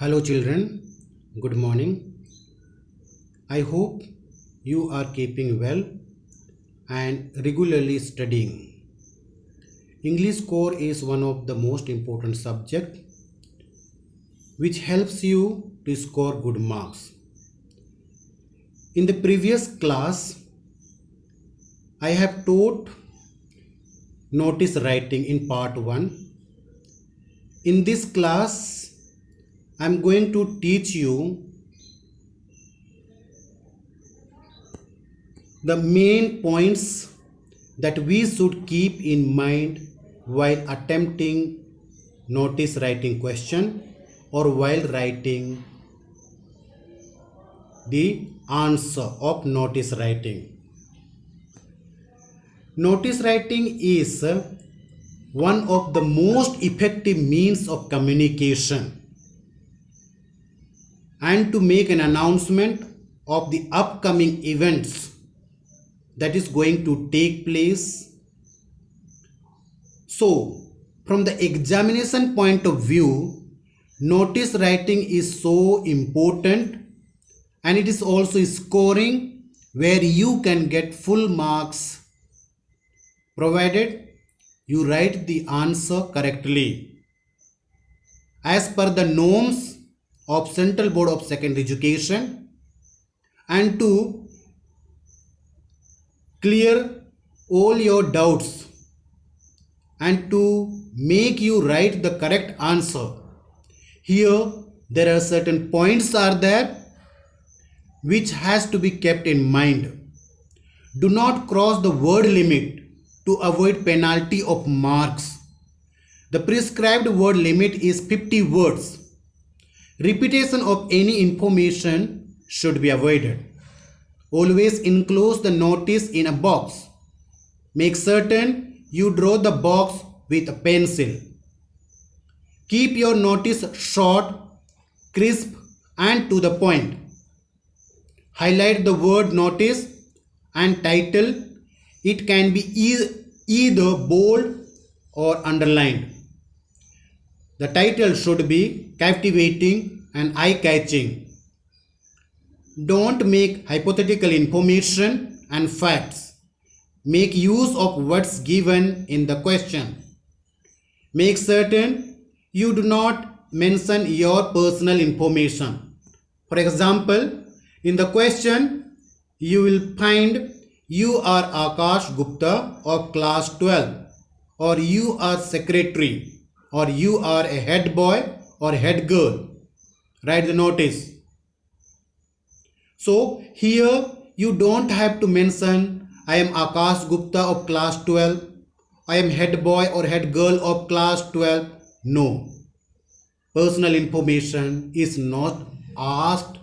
Hello, children. Good morning. I hope you are keeping well and regularly studying. English core is one of the most important subject which helps you to score good marks. In the previous class, I have taught notice writing in part 1. In this class, I am going to teach you the main points that we should keep in mind while attempting notice writing question or while writing the answer of notice writing. Notice writing is one of the most effective means of communication and to make an announcement of the upcoming events that is going to take place. So, from the examination point of view, notice writing is so important and it is also scoring where you can get full marks provided you write the answer correctly. As per the norms of Central Board of Secondary Education, and to clear all your doubts and to make you write the correct answer, here there are certain points are there which has to be kept in mind. Do not cross the word limit to avoid penalty of marks. The prescribed word limit is 50 words. Repetition of any information should be avoided. Always enclose the notice in a box. Make certain you draw the box with a pencil. Keep your notice short, crisp and to the point. Highlight the word notice and title. It can be either bold or underlined. The title should be captivating and eye-catching. Don't make hypothetical information and facts. Make use of what's given in the question. Make certain you do not mention your personal information. For example, in the question, you will find you are Akash Gupta of class 12, or you are secretary, or you are a head boy or head girl. Write the notice. So here you don't have to mention I am Akash Gupta of class 12, I am head boy or head girl of class 12. No. Personal information is not asked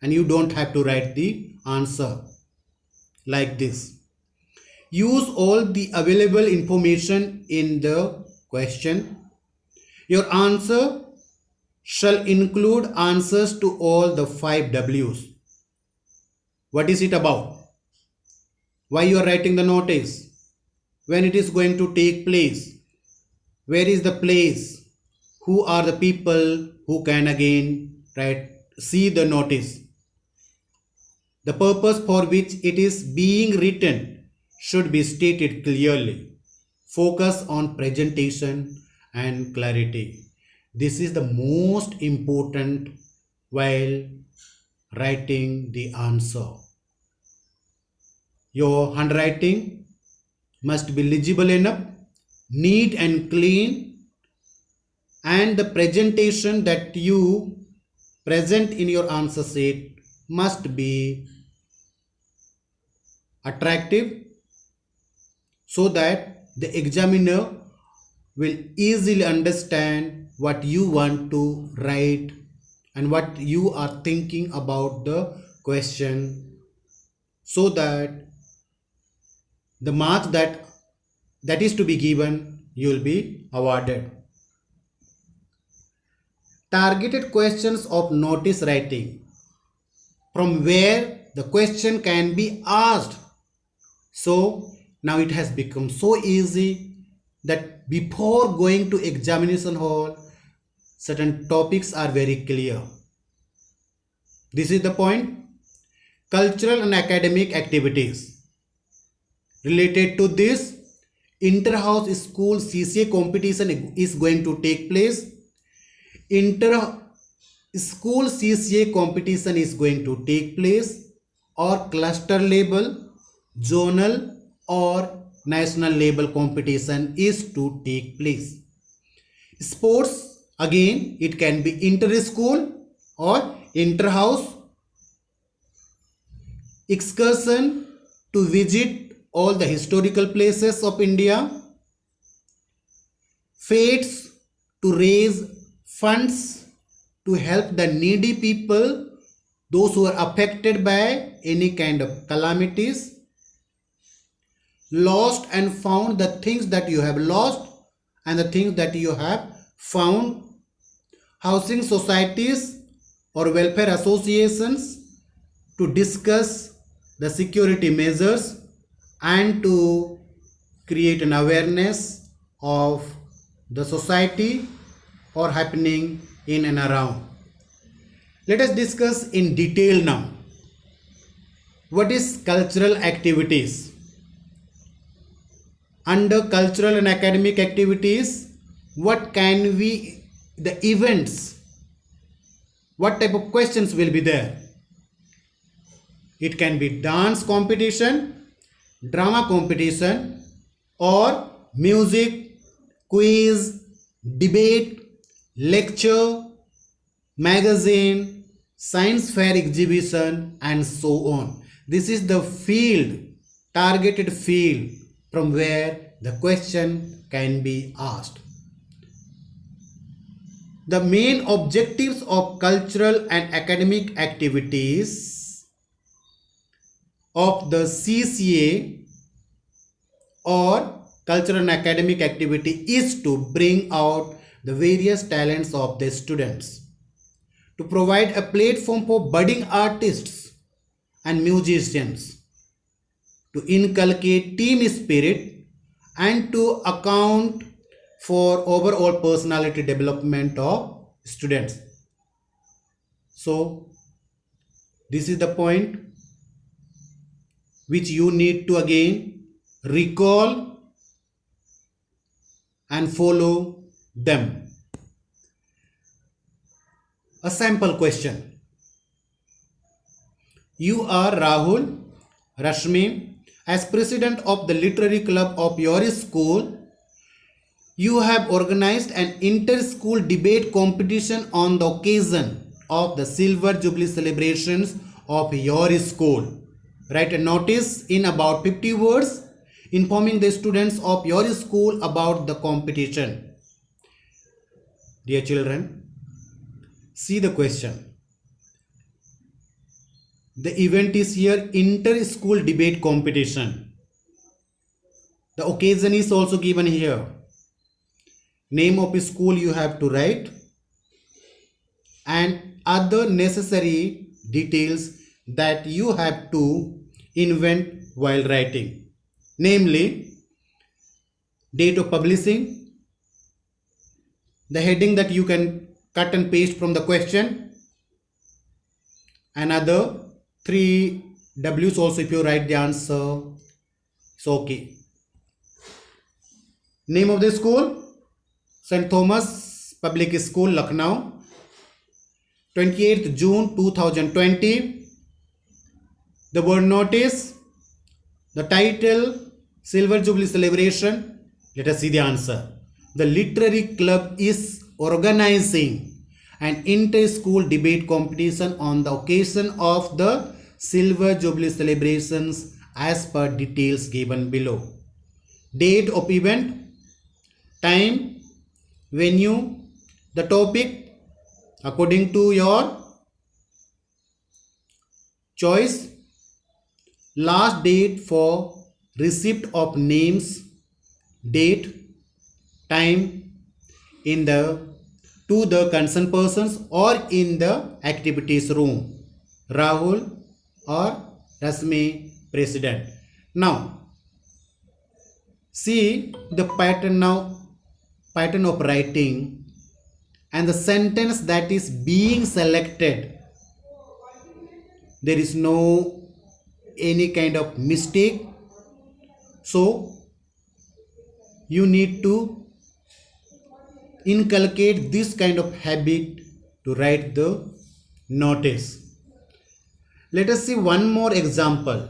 and you don't have to write the answer like this. Use all the available information in the question. Your answer shall include answers to all the 5 W's. What is it about? Why you are writing the notice? When it is going to take place? Where is the place? Who are the people who can again see the notice? The purpose for which it is being written should be stated clearly. Focus on presentation and clarity. This is the most important while writing the answer. Your handwriting must be legible enough, neat and clean, and the presentation that you present in your answer sheet must be attractive so that the examiner will easily understand what you want to write and what you are thinking about the question, so that the mark that is to be given you will be awarded. Targeted questions of notice writing, from where the question can be asked. So now it has become so easy that before going to examination hall, certain topics are very clear. This is the point. Cultural and academic activities. Related to this, inter-house school CCA competition is going to take place. Inter-school CCA competition is going to take place, or cluster level, zonal or national level competition is to take place. Sports, again, it can be inter-school or inter-house. Excursion to visit all the historical places of India. Fates to raise funds to help the needy people, those who are affected by any kind of calamities. Lost and found, the things that you have lost and the things that you have found. Housing societies or welfare associations to discuss the security measures and to create an awareness of the society or happening in and around. Let us discuss in detail now. What is cultural activities? Under cultural and academic activities, what can we, the events, what type of questions will be there? It can be dance competition, drama competition, or music, quiz, debate, lecture, magazine, science fair exhibition, and so on. This is the field, targeted field from where the question can be asked. The main objectives of cultural and academic activities of the CCA or cultural and academic activity is to bring out the various talents of the students, to provide a platform for budding artists and musicians, to inculcate team spirit, and to account for overall personality development of students. So this is the point which you need to again recall and follow them. A sample question. You are Rahul Rashmi. As president of the literary club of your school, you have organized an inter-school debate competition on the occasion of the Silver Jubilee celebrations of your school. Write a notice in about 50 words informing the students of your school about the competition. Dear children, see the question. The event is here, inter-school debate competition. The occasion is also given here. Name of school you have to write and other necessary details that you have to invent while writing. Namely, date of publishing, the heading that you can cut and paste from the question, and other 3 W's also if you write the answer, it's okay. Name of the school, St. Thomas Public School, Lucknow, 28th June 2020. The word notice, the title, Silver Jubilee celebration. Let us see the answer. The literary club is organizing an inter-school debate competition on the occasion of the Silver Jubilee celebrations as per details given below. Date of event, time, venue, the topic according to your choice, last date for receipt of names, date, time in the to the concerned persons or in the activities room, Rahul or Rasmi, president. Now see the pattern now, pattern of writing and the sentence that is being selected, there is no any kind of mistake. So you need to inculcate this kind of habit to write the notice. Let us see one more example.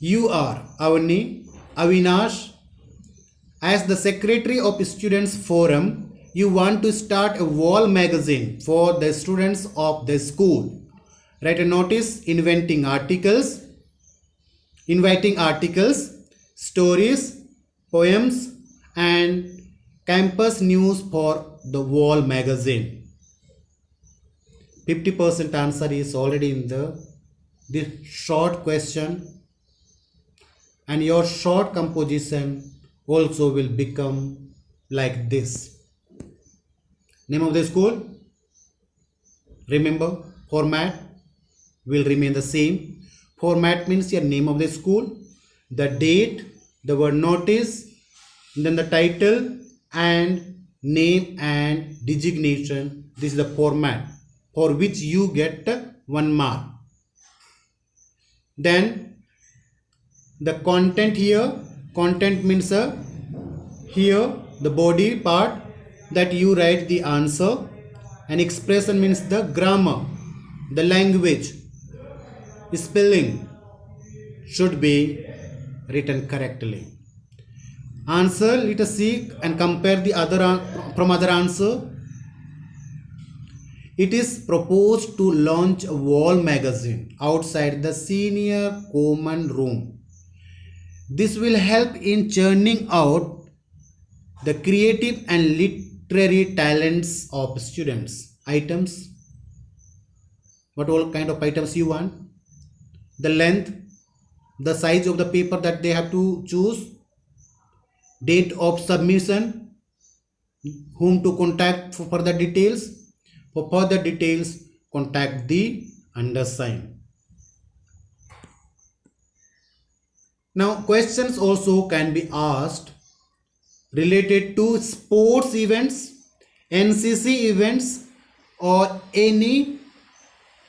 You are Avinash, as the secretary of students forum, you want to start a wall magazine for the students of the school. Write a notice inviting articles, stories, poems and campus news for the wall magazine. 50% answer is already in this short question, and your short composition also will become like this. Name of the school, remember, format will remain the same. Format means your name of the school, the date, the word notice, then the title and name and designation. This is the format for which you get 1 mark. Then the content here, content means here the body part that you write the answer, and expression means the grammar, the language, spelling should be written correctly. Answer, let us see and compare the other answer. It is proposed to launch a wall magazine outside the senior common room. This will help in churning out the creative and literary talents of students. Items, what all kind of items you want? The length, the size of the paper that they have to choose, date of submission, whom to contact for further details. For further details, contact the undersigned. Now, questions also can be asked related to sports events, NCC events, or any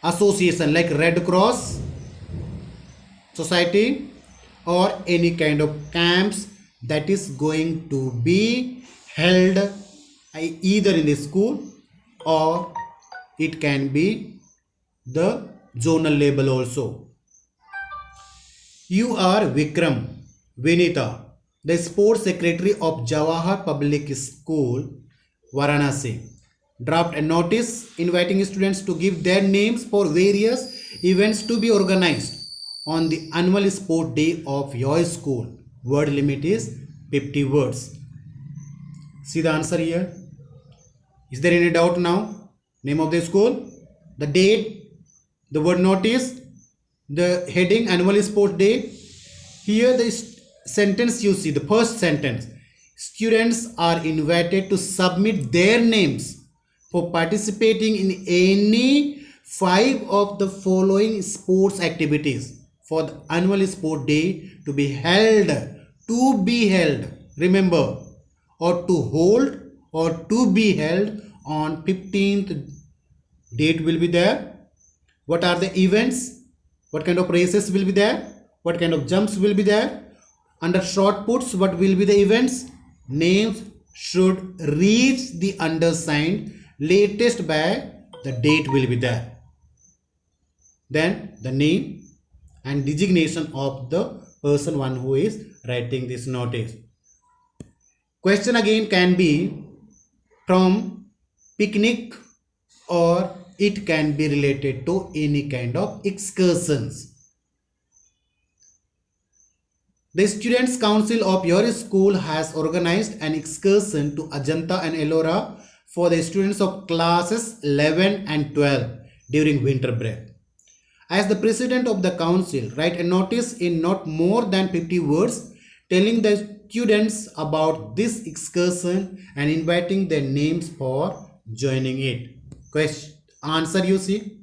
association like Red Cross Society, or any kind of camps that is going to be held either in the school or it can be the zonal level also. You are Vikram Vinita, the sports secretary of Jawahar Public School, Varanasi. Draft a notice inviting students to give their names for various events to be organized on the annual sport day of your school. Word limit is 50 words. See the answer here. Is there any doubt now? Name of the school, the date, the word notice, the heading annual sport day. Here the sentence you see, the first sentence. Students are invited to submit their names for participating in any 5 of the following sports activities for the annual sport day to be held, remember, or to hold or to be held on 15th date will be there. What are the events? What kind of races will be there? What kind of jumps will be there? Under short puts, what will be the events? Names should reach the undersigned latest by the date will be there. Then the name and designation of the person one who is writing this notice. Question again can be from picnic or it can be related to any kind of excursions. The Students' Council of your school has organized an excursion to Ajanta and Ellora for the students of classes 11 and 12 during winter break. As the president of the council, write a notice in not more than 50 words telling the students about this excursion and inviting their names for joining it. Question, answer you see?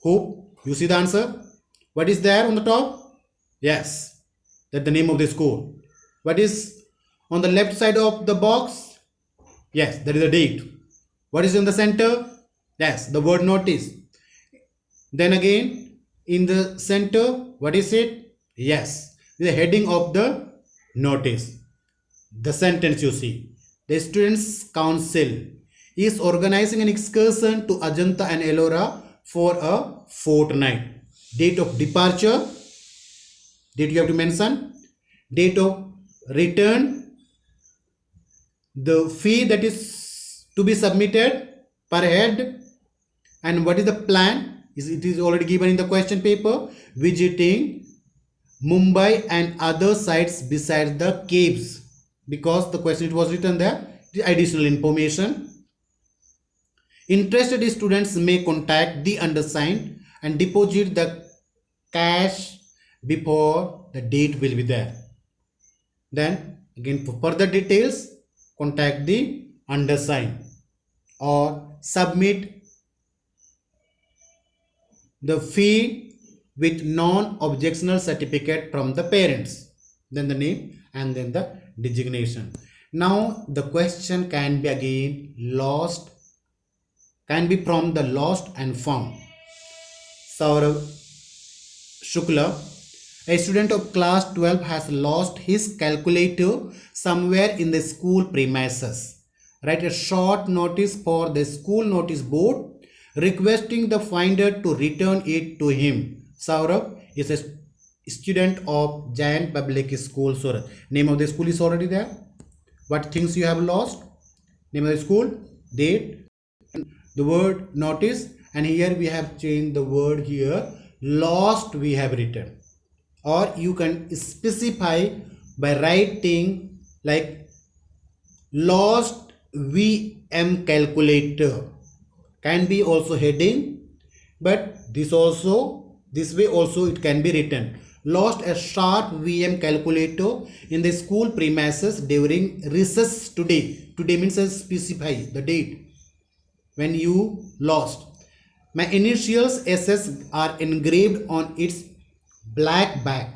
Hope you see the answer. What is there on the top? Yes, that's the name of the school. What is on the left side of the box? Yes, that is the date. What is in the center? Yes, the word notice. Then again, in the center, what is it? Yes, the heading of the notice. The sentence you see. The Students' Council is organizing an excursion to Ajanta and Ellora for a fortnight. Date of departure, date you have to mention. Date of return, the fee that is to be submitted per head, and what is the plan. It is already given in the question paper. Visiting Mumbai and other sites besides the caves, because the question it was written there. Additional information. Interested students may contact the undersigned and deposit the cash before the date will be there. Then again, for further details, contact the undersigned or submit the fee with non-objectional certificate from the parents. Then the name and then the designation. Now the question can be again lost, can be from the lost and found. Saurav Shukla, a student of class 12, has lost his calculator somewhere in the school premises. Write a short notice for the school notice board requesting the finder to return it to him. Saurabh is a student of Giant Public School, Surat. Name of the school is already there. What things you have lost? Name of the school, date, the word notice, and here we have changed the word here. Lost we have written, or you can specify by writing like lost VM calculator. Can be also heading, but this way also it can be written. Lost a sharp VM calculator in the school premises during recess today. Today means specify the date when you lost. My initials SS are engraved on its black back.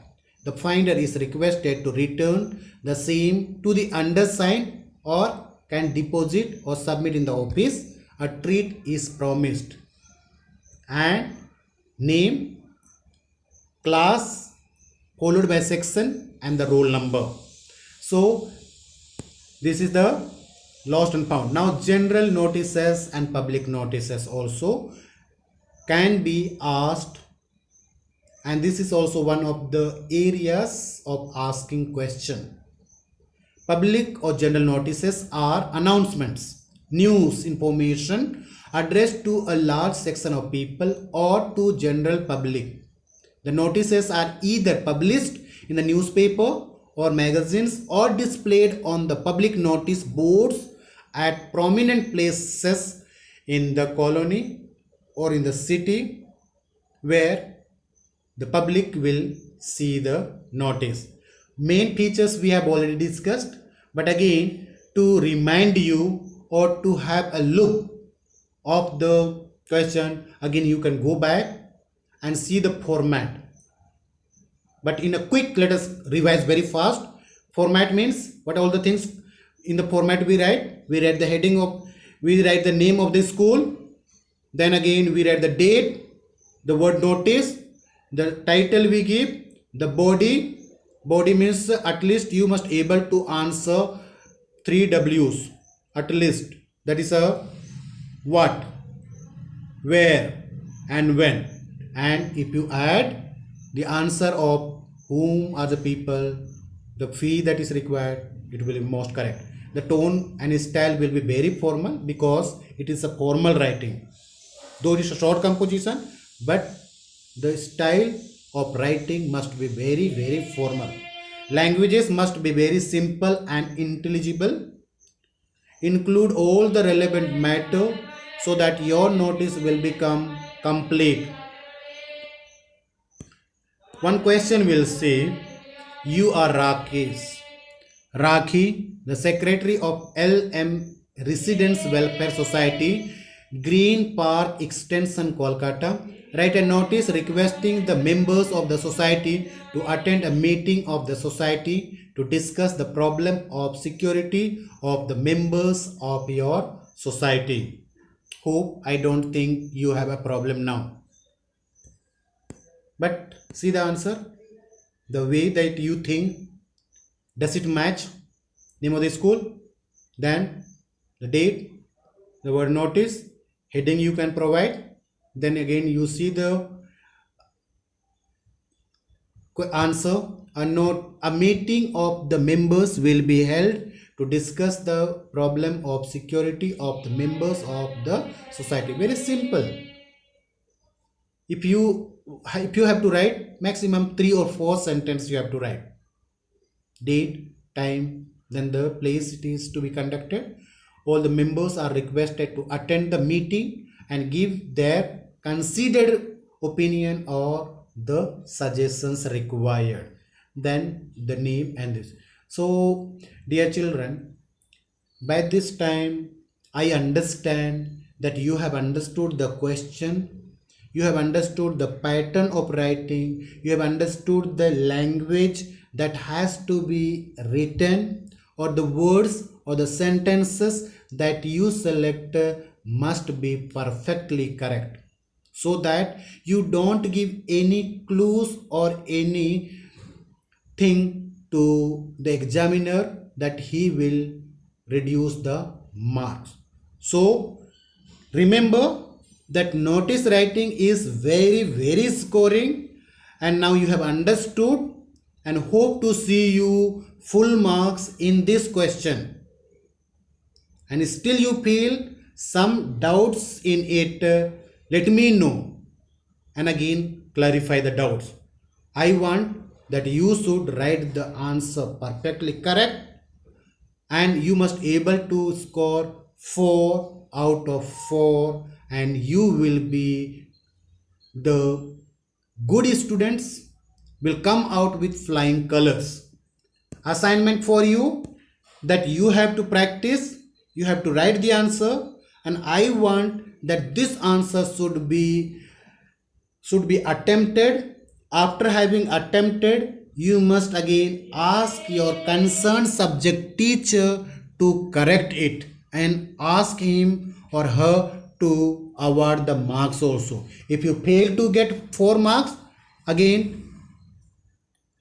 The finder is requested to return the same to the undersigned or can deposit or submit in the office. A treat is promised. And name, class, followed by section and the roll number. So this is the lost and found. Now general notices and public notices also can be asked, and this is also one of the areas of asking question. Public or general notices are announcements, news, information addressed to a large section of people or to general public. The notices are either published in the newspaper or magazines or displayed on the public notice boards at prominent places in the colony or in the city where the public will see the notice. Main features we have already discussed, but again to remind you or to have a look of the question, again you can go back and see the format. But in a quick, let us revise very fast. Format means what all the things in the format we write. We write the heading of, we write the name of the school. Then again we write the date, the word notice, the title we give, the body. Body means at least you must able to answer 3 W's at least. That is a what, where and when. And if you add the answer of whom are the people, the fee that is required, it will be most correct. The tone and style will be very formal because it is a formal writing. Though it is a short composition, but the style of writing must be very, very formal. Languages must be very simple and intelligible. Include all the relevant matter so that your notice will become complete. One question will say, you are Rakesh. Rakhi, the secretary of LM Residence Welfare Society, Green Park Extension, Kolkata, Write a notice requesting the members of the society to attend a meeting of the society to discuss the problem of security of the members of your society. Hope I don't think you have a problem now. But see the answer, the way that you think, does it match name of the school? Then the date, the word notice, heading you can provide. Then again you see the answer. A meeting of the members will be held to discuss the problem of security of the members of the society. Very simple. If you have to write maximum 3 or 4 sentences, you have to write date, time, then the place it is to be conducted. All the members are requested to attend the meeting and give their considered opinion or the suggestions required. Then the name and this. So dear children, by this time I understand that you have understood the question, you have understood the pattern of writing, you have understood the language that has to be written, or the words or the sentences that you select must be perfectly correct, so that you don't give any clues or any thing to the examiner that he will reduce the marks. So remember that notice writing is very scoring, and now you have understood, and hope to see you full marks in this question. And still you feel some doubts in it, let me know and again clarify the doubts. I want that you should write the answer perfectly correct, and you must able to score 4 out of 4, and you will be the good students, will come out with flying colors. Assignment for you, that you have to practice, you have to write the answer, and I want that this answer should be attempted. After having attempted, you must again ask your concerned subject teacher to correct it, and ask him or her to award the marks also. If you fail to get 4 marks, again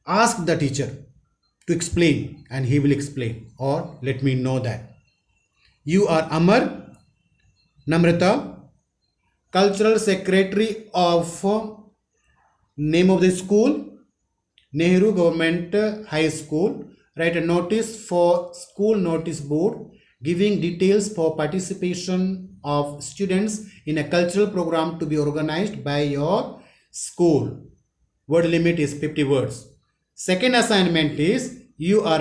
ask the teacher to explain, and he will explain, or let me know that. You are Amar Namrata, cultural secretary of name of the school, Nehru Government High School. Write a notice for school notice board giving details for participation of students in a cultural program to be organized by your school. Word limit is 50 words. Second assignment is, you are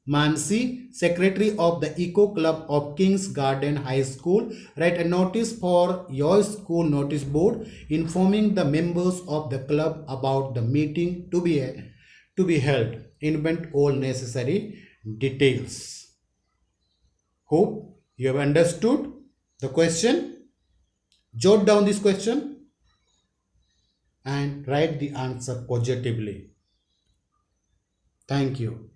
Mansi, secretary of the Eco Club of King's Garden High School. Write a notice for your school notice board informing the members of the club about the meeting to be held. Invent all necessary details. Hope you have understood the question. Jot down this question and write the answer positively. Thank you.